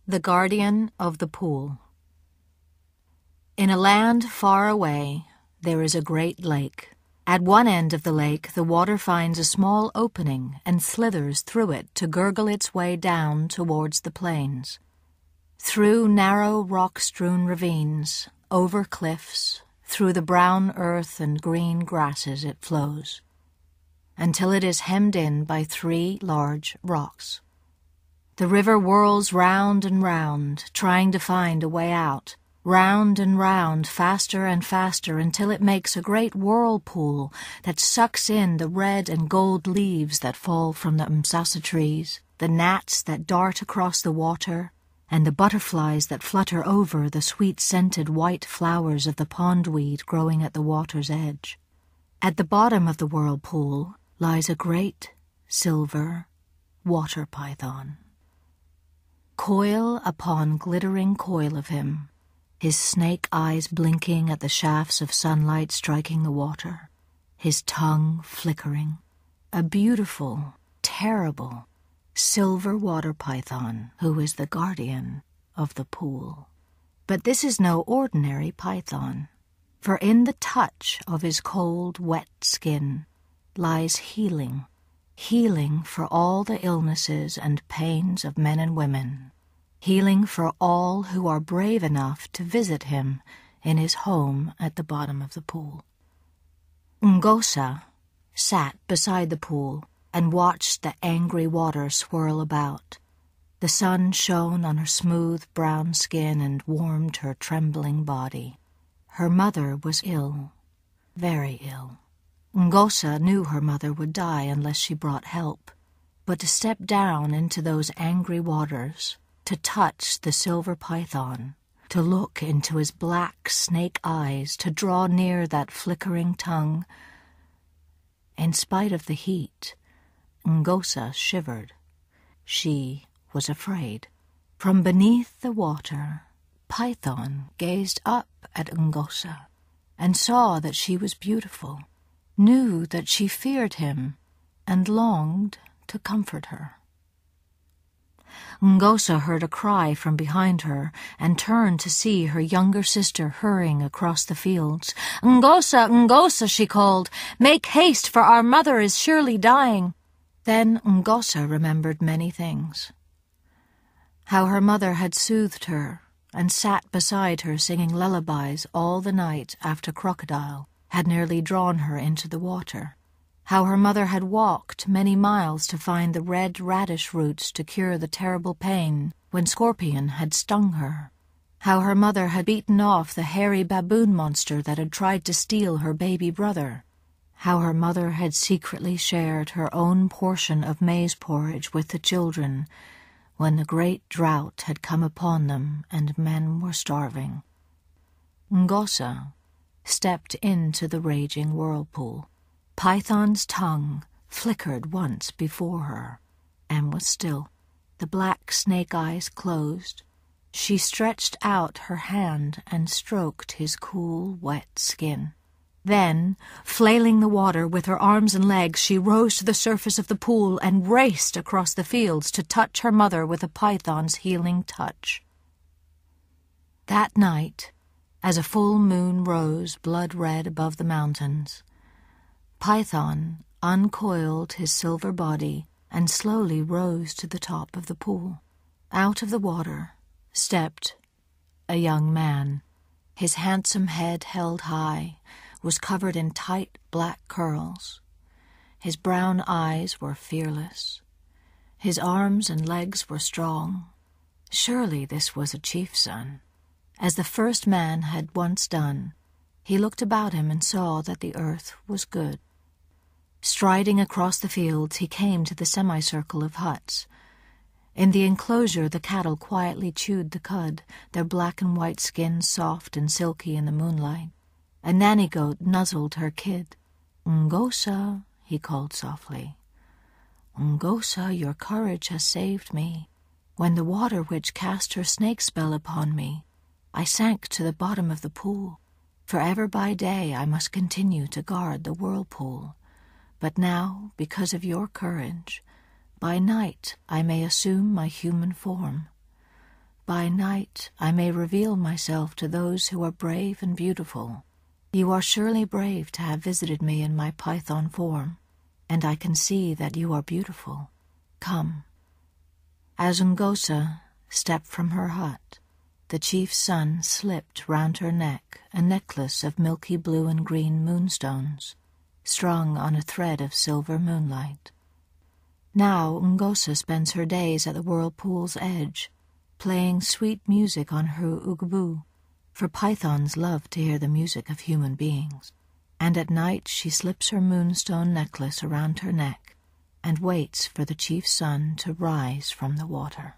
The Guardian of the Pool. In a land far away, there is a great lake. At one end of the lake, the water finds a small opening and slithers through it to gurgle its way down towards the plains. Through narrow rock-strewn ravines, over cliffs, through the brown earth and green grasses it flows, until it is hemmed in by 3 large rocks. The river whirls round and round, trying to find a way out, round and round, faster and faster, until it makes a great whirlpool that sucks in the red and gold leaves that fall from the msasa trees, the gnats that dart across the water, and the butterflies that flutter over the sweet-scented white flowers of the pondweed growing at the water's edge. At the bottom of the whirlpool lies a great silver water python. Coil upon glittering coil of him, his snake eyes blinking at the shafts of sunlight striking the water, his tongue flickering, a beautiful, terrible, silver water python who is the guardian of the pool. But this is no ordinary python, for in the touch of his cold, wet skin lies healing, healing for all the illnesses and pains of men and women, healing for all who are brave enough to visit him in his home at the bottom of the pool. Ngosa sat beside the pool and watched the angry water swirl about. The sun shone on her smooth brown skin and warmed her trembling body. Her mother was ill, very ill. Ngosa knew her mother would die unless she brought help, but to step down into those angry waters, to touch the silver python, to look into his black snake eyes, to draw near that flickering tongue. In spite of the heat, Ngosa shivered. She was afraid. From beneath the water, Python gazed up at Ngosa and saw that she was beautiful, knew that she feared him, and longed to comfort her. Ngosa heard a cry from behind her and turned to see her younger sister hurrying across the fields. "Ngosa, Ngosa," she called, "make haste, for our mother is surely dying." Then Ngosa remembered many things. How her mother had soothed her and sat beside her singing lullabies all the night after Crocodile had nearly drawn her into the water. How her mother had walked many miles to find the red radish roots to cure the terrible pain when Scorpion had stung her. How her mother had beaten off the hairy baboon monster that had tried to steal her baby brother. How her mother had secretly shared her own portion of maize porridge with the children when the great drought had come upon them and men were starving. Ngosa stepped into the raging whirlpool. Python's tongue flickered once before her and was still. The black snake eyes closed. She stretched out her hand and stroked his cool, wet skin. Then, flailing the water with her arms and legs, she rose to the surface of the pool and raced across the fields to touch her mother with a python's healing touch. That night, as a full moon rose blood-red above the mountains, Python uncoiled his silver body and slowly rose to the top of the pool. Out of the water stepped a young man. His handsome head held high was covered in tight black curls. His brown eyes were fearless. His arms and legs were strong. Surely this was a chief's son. As the first man had once done, he looked about him and saw that the earth was good. Striding across the fields, he came to the semicircle of huts. In the enclosure, the cattle quietly chewed the cud, their black and white skins soft and silky in the moonlight. A nanny goat nuzzled her kid. "Ngosa," he called softly. "Ngosa, your courage has saved me. When the water witch cast her snake spell upon me, I sank to the bottom of the pool. Forever by day I must continue to guard the whirlpool. But now, because of your courage, by night I may assume my human form. By night I may reveal myself to those who are brave and beautiful. You are surely brave to have visited me in my python form, and I can see that you are beautiful. Come." As Ngosa stepped from her hut, the chief's son slipped round her neck a necklace of milky blue and green moonstones, strung on a thread of silver moonlight. Now Ngosa spends her days at the whirlpool's edge, playing sweet music on her ugbu, for pythons love to hear the music of human beings, and at night she slips her moonstone necklace around her neck and waits for the chief's son to rise from the water.